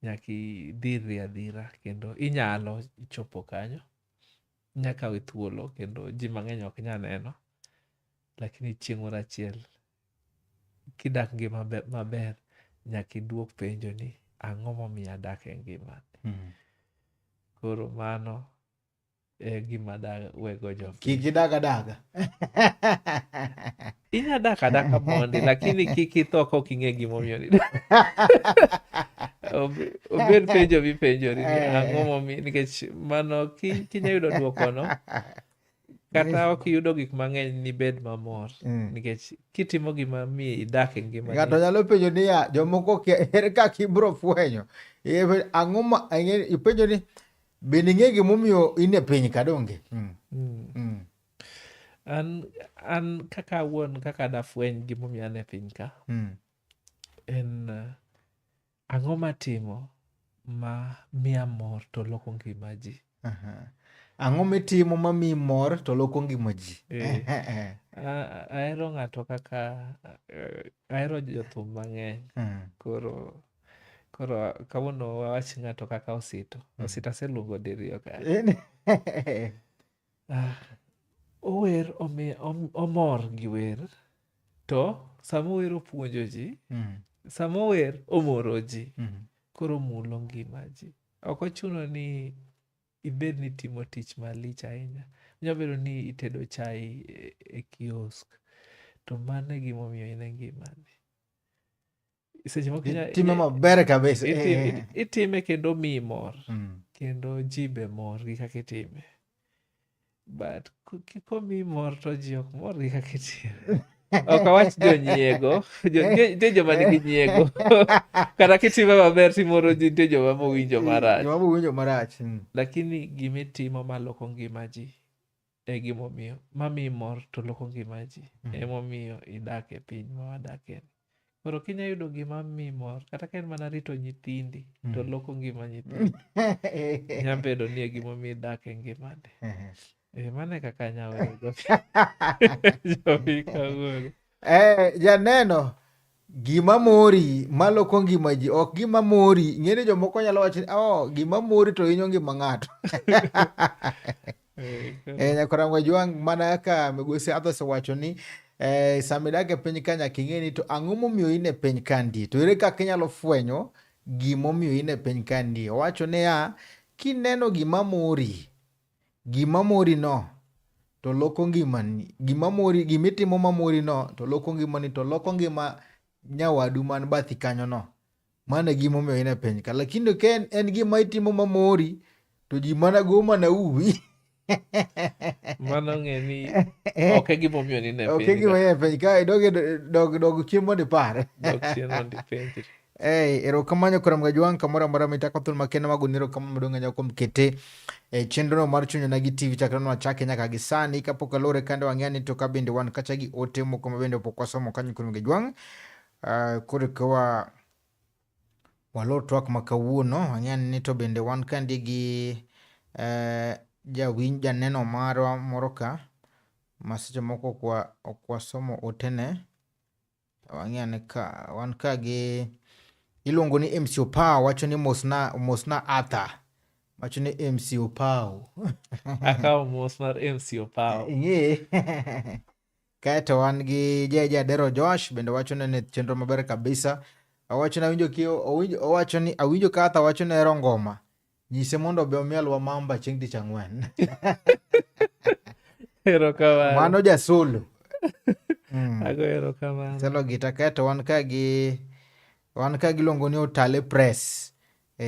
nyaka idhirri adhira kendo inyalo chopo kanyo. Nyaka kawe thuolo kendo ji mang'eny ok nya neno, lakini chieng' moro achiel kidak ngima maber nyaka iduok penjo ni ang'o momiyo adak e ngimani. Koro mano e gima da wego jo. Kik idag adaga. Inya dak adaka mondi, lakini kik itho ka ok ing'e gimomiyo ni. Obed penjo mipenjori ni ang'o momiyo, nikech mano kinya yudo duoko no, kata ok iyudo gik mang'eny ni bed mamor, nikech kitimo gima miyo idak e ngima. Ng'ato nyalo penjo niya, jomoko ere kaka ibiro fwenyo. Ang'o ma ipenjo ni Bende ing'e gimomiyo in e piny ka donge? An kaka wuon kaka dafweny gimomiyo an e piny ka en ang'o matimo ma miya mor to loko ngima ji. Ang'o mitimo ma miyi mor to loko ngima ji? Ahero ng'ato kaka ahero jothum mang'eny. Koro kawuono wawach ng'ato kaka Osito aseluongo diriyo ka. Ower omor gi wer, to sama ower opuonjo ji, sama ower omoro ji, koro mulo ngima ji. Ok ochuno ni ibed ni timo tich malich ahinya. Nyalo bedo ni itedo chai e kiosk, to mano e gimomiyo in e ngimani. Seche moko Itime maber kabisa. Itime kendo miyi mor, kendo ji be mor gi kaka itime. But komiyi mor to ji ok mor gi kaka itime. Ok awach jonyiego, nitie joma nigi nyiego. Kata kitime maber timoro ji, nitie joma mowinjo marach. Joma mowinjo marach. Lakini gimitimo maloko ngima ji e gimomiyo, mamiyi mor to loko ngima ji, emomiyo idak e piny ma wadakie. Koro kinya yudo gima miyi mor, kata ka en mana rito nyithindi, to loko ngima nyithindi. Nyalo bedo ni e gimomiyo idak e ngimani. Mano e kaka anyalo jogi kawuono. Janeno, gima mori maloko ngima ji, ok gima mori. Ng'eni jomoko nyalo wacho ni gima mori to hinyo ngima ng'ato. Nyakorango Jwang', mana ka Migosi Arthur osewacho ni sama idak e piny ka nyaka ing'e ni to ang'o momiyo in e piny kandi, to ere kaka inyalo fwenyo gimomiyo in e piny kandi. Owacho niya, kineno gima mori no to loko ngimani, gimitimo mamori no to loko ngimani, to loko ngima nyawadu man bathi kanyo no. Mano e gimomiyo in e piny ka. Lakini ka en gima itimo mamori to ji mana go mana uwi. Mano ng'e ni ok e gimomiyo ni ne piny. Ok e gimomiyo piny ka dog chiemo di par. Dog chiemo di penjri. Erokamano Koramga Jwang', kamoro amora mitako thul makende magoni erokamano maduong' ahinya kuom kete chenro no mar Chuny Onagi TV chakre nwachake nyaka gi sani. Kapok alore kande wang'eyo ni to ka bende wan kacha gi ote moko ma bende pok wasomo kanyo Koramga Jwang'. Koro ka walor twak ma kawuono, wang'eyo ni to bende wan kandi gi janeno marwa moro ka ma seche moko ok wasomo otene. Wang'eyo ni ka wan ka gi iluongo ni MC Opao, wacho ni mosna Arthur. Wacho ni MC Opao. Akaw mos mar MC Opao. Kaeto wan gi Jadero Josh, bende wacho ni chenro maber kabisa. Wacho ni awinjo ka Arthur wacho ni ero ngoma. Nyise mondo be omielwa mamba chieng' tich ang'wen. Erokamano. Mano jasolo. Ago erokamano. Selo gita kaeto wan ka giluongo ni Otale Press.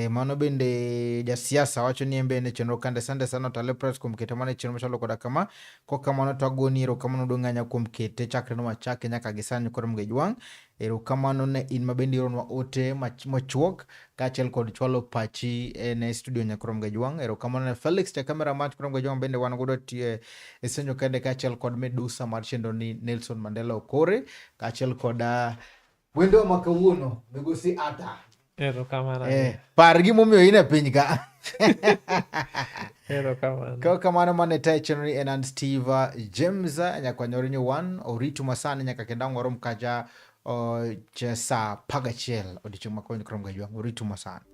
Mano bende jasiasa, wacho ni embe ne chenro kande sande sana Otale Press kuom kete mana chenro machalo koda kama. Kokamano to agoni erokamano duong' ahinya kuom kete chakre nwachake nyaka gi sani Koramga Jwang'. Erokamano ne in ma bende ironwa ote machuok kaachiel kod chwalo pachi ne studio nya Koramga Jwang'. Erokamano ne Felix cha kamera mat Koramga Jwang', bende wan godo e senyo kende kaachiel kod Medusa mar chenro ni Nelson Mandela Okore, kaachiel kod wendo ma kawuono Migosi Arthur. Erokamano. Par gimomiyo in e piny ka. Erokamano. Kamano mane tayo chenro ni en Steve James, nyaka nyoro ni wan oritu masani nyaka kenda warom kaja sa 11 odiochieng' ma kawuono Koramga Jwang', oritu masani.